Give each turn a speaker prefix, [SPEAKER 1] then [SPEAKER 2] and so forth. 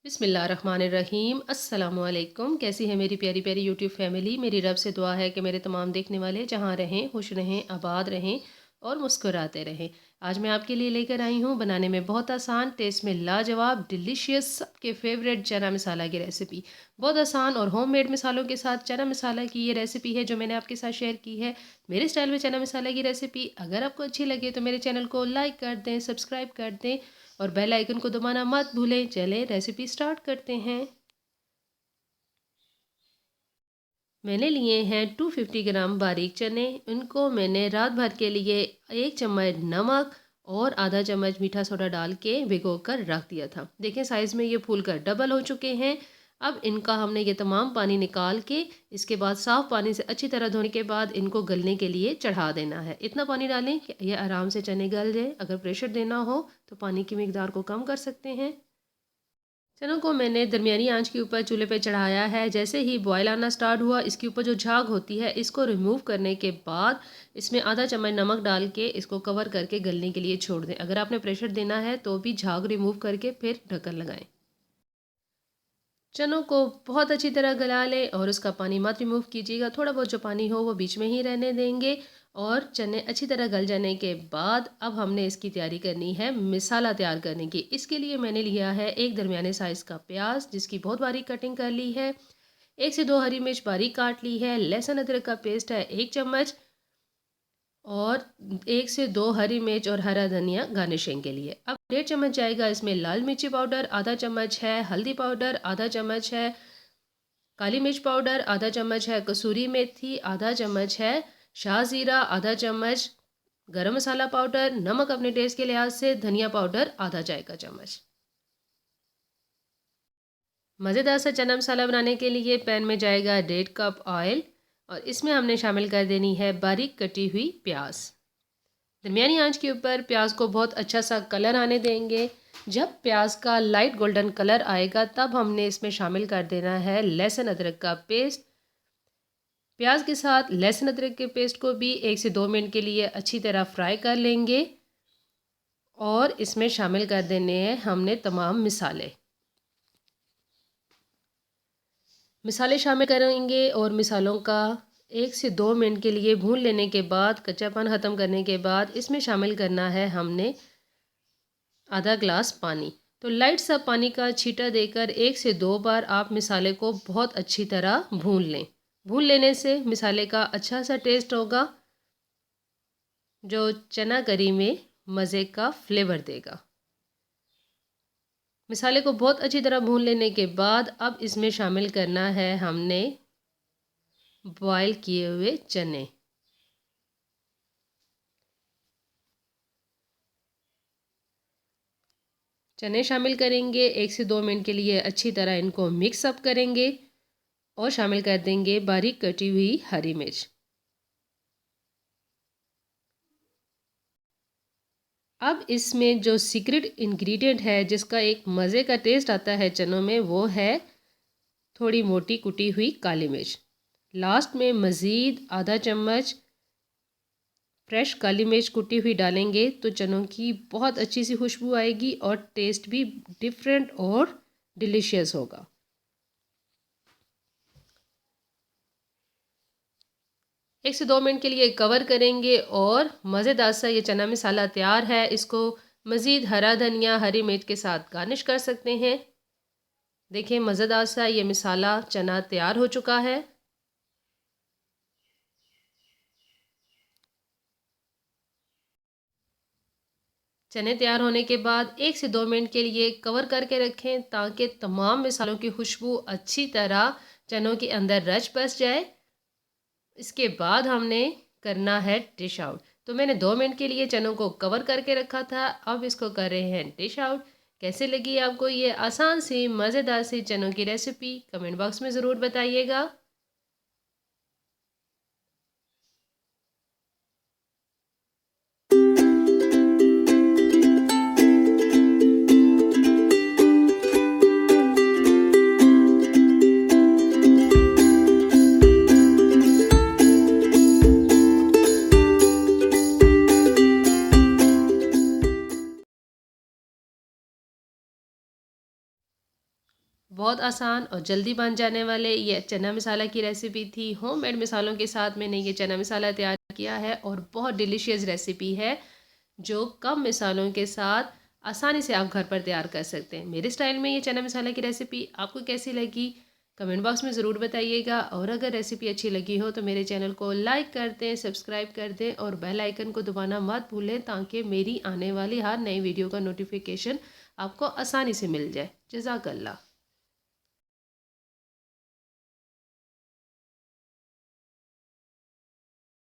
[SPEAKER 1] बिस्मिल्लाहिर्रहमानिर्रहीम अस्सलामुअलैकुम। कैसी है मेरी प्यारी प्यारी यूट्यूब फैमिली। मेरी रब से दुआ है कि मेरे तमाम देखने वाले जहाँ रहें खुश रहें आबाद रहें और मुस्कुराते रहें। आज मैं आपके लिए लेकर आई हूँ बनाने में बहुत आसान, टेस्ट में लाजवाब, डिलीशियस, सबके फेवरेट चना मसाला की रेसिपी। बहुत आसान और होममेड मसालों के साथ चना मसाला की ये रेसिपी है जो मैंने आपके साथ शेयर की है मेरे स्टाइल में चना मसाला की रेसिपी। अगर आपको अच्छी लगे तो मेरे चैनल को लाइक कर दें, सब्सक्राइब कर दें और बेल आइकन को दबाना मत भूलें। चलें रेसिपी स्टार्ट करते हैं। मैंने लिए हैं 250 ग्राम बारीक चने। इनको मैंने रात भर के लिए 1 चम्मच नमक और आधा चम्मच मीठा सोडा डाल के भिगो कर रख दिया था। देखें साइज़ में ये फूल कर डबल हो चुके हैं। अब इनका हमने ये तमाम पानी निकाल के इसके बाद साफ़ पानी से अच्छी तरह धोने के बाद इनको गलने के लिए चढ़ा देना है। इतना पानी डालें कि ये आराम से चने गल जाए। अगर प्रेशर देना हो तो पानी की मिकदार को कम कर सकते हैं। चनों को मैंने दरमियानी आंच के ऊपर चूल्हे पे चढ़ाया है। जैसे ही बॉयल आना स्टार्ट हुआ इसके ऊपर जो झाग होती है इसको रिमूव करने के बाद इसमें आधा चम्मच नमक डाल के इसको कवर करके गलने के लिए छोड़ दें। अगर आपने प्रेशर देना है तो भी झाग रिमूव करके फिर ढक्कन लगाएं। चनों को बहुत अच्छी तरह गला लें और उसका पानी मत रिमूव कीजिएगा। थोड़ा बहुत जो पानी हो वो बीच में ही रहने देंगे। और चने अच्छी तरह गल जाने के बाद अब हमने इसकी तैयारी करनी है मसाला तैयार करने की। इसके लिए मैंने लिया है एक दरमियाने साइज़ का प्याज जिसकी बहुत बारीक कटिंग कर ली है। 1 से 2 हरी मिर्च बारीक काट ली है। लहसुन अदरक का पेस्ट है 1 चम्मच और 1 से 2 हरी मिर्च और हरा धनिया गार्निशिंग के लिए। अब 1.5 चम्मच जाएगा इसमें लाल मिर्ची पाउडर, आधा चम्मच है हल्दी पाउडर, आधा चम्मच है काली मिर्च पाउडर, आधा चम्मच है कसूरी मेथी, आधा चम्मच है शाह ज़ीरा, आधा चम्मच गरम मसाला पाउडर, नमक अपने टेस्ट के लिहाज से, धनिया पाउडर आधा चाय का चम्मच। मज़ेदार सा चना मसाला बनाने के लिए पैन में जाएगा 1.5 कप ऑयल और इसमें हमने शामिल कर देनी है बारीक कटी हुई प्याज। दरमियानी आंच के ऊपर प्याज को बहुत अच्छा सा कलर आने देंगे। जब प्याज का लाइट गोल्डन कलर आएगा तब हमने इसमें शामिल कर देना है लहसुन अदरक का पेस्ट। प्याज के साथ लहसुन अदरक के पेस्ट को भी 1 से 2 मिनट के लिए अच्छी तरह फ्राई कर लेंगे और इसमें शामिल कर देने हैं हमने तमाम मसाले शामिल करेंगे और मसालों का 1 से 2 मिनट के लिए भून लेने के बाद कच्चापन ख़त्म करने के बाद इसमें शामिल करना है हमने आधा ग्लास पानी। तो लाइट सा पानी का छींटा देकर 1 से 2 बार आप मसाले को बहुत अच्छी तरह भून लें। भून लेने से मसाले का अच्छा सा टेस्ट होगा जो चना करी में मज़े का फ्लेवर देगा। मसाले को बहुत अच्छी तरह भून लेने के बाद अब इसमें शामिल करना है हमने बॉयल किए हुए चने। चने शामिल करेंगे 1 से 2 मिनट के लिए अच्छी तरह इनको मिक्स अप करेंगे और शामिल कर देंगे बारीक कटी हुई हरी मिर्च। अब इसमें जो सीक्रेट इंग्रेडिएंट है जिसका एक मज़े का टेस्ट आता है चनों में वो है थोड़ी मोटी कुटी हुई काली मिर्च। लास्ट में मज़ीद आधा चम्मच फ्रेश काली मिर्च कुटी हुई डालेंगे तो चनों की बहुत अच्छी सी खुशबू आएगी और टेस्ट भी डिफरेंट और डिलीशियस होगा। 1 से 2 मिनट के लिए कवर करेंगे और मज़ेदार सा ये चना मसाला तैयार है। इसको मज़ीद हरा धनिया हरी मिर्च के साथ गार्निश कर सकते हैं। देखिए मज़ेदार सा ये मसाला चना तैयार हो चुका है। चने तैयार होने के बाद 1 से 2 मिनट के लिए कवर करके रखें ताकि तमाम मसालों की खुशबू अच्छी तरह चनों के अंदर रच बस जाए। इसके बाद हमने करना है डिश आउट। तो मैंने 2 मिनट के लिए चनों को कवर करके रखा था। अब इसको कर रहे हैं डिश आउट। कैसे लगी आपको ये आसान सी मज़ेदार सी चनों की रेसिपी कमेंट बॉक्स में ज़रूर बताइएगा। बहुत आसान और जल्दी बन जाने वाले ये चना मसाला की रेसिपी थी। होममेड मसालों के साथ मैंने ये चना मसाला तैयार किया है और बहुत डिलीशियस रेसिपी है जो कम मसालों के साथ आसानी से आप घर पर तैयार कर सकते हैं। मेरे स्टाइल में ये चना मसाला की रेसिपी आपको कैसी लगी कमेंट बॉक्स में ज़रूर बताइएगा। और अगर रेसिपी अच्छी लगी हो तो मेरे चैनल को लाइक कर दें, सब्सक्राइब कर दें और बेल आइकन को दबाना मत भूलें ताकि मेरी आने वाली हर नई वीडियो का नोटिफिकेशन आपको आसानी से मिल जाए। जज़ाकल्लाह।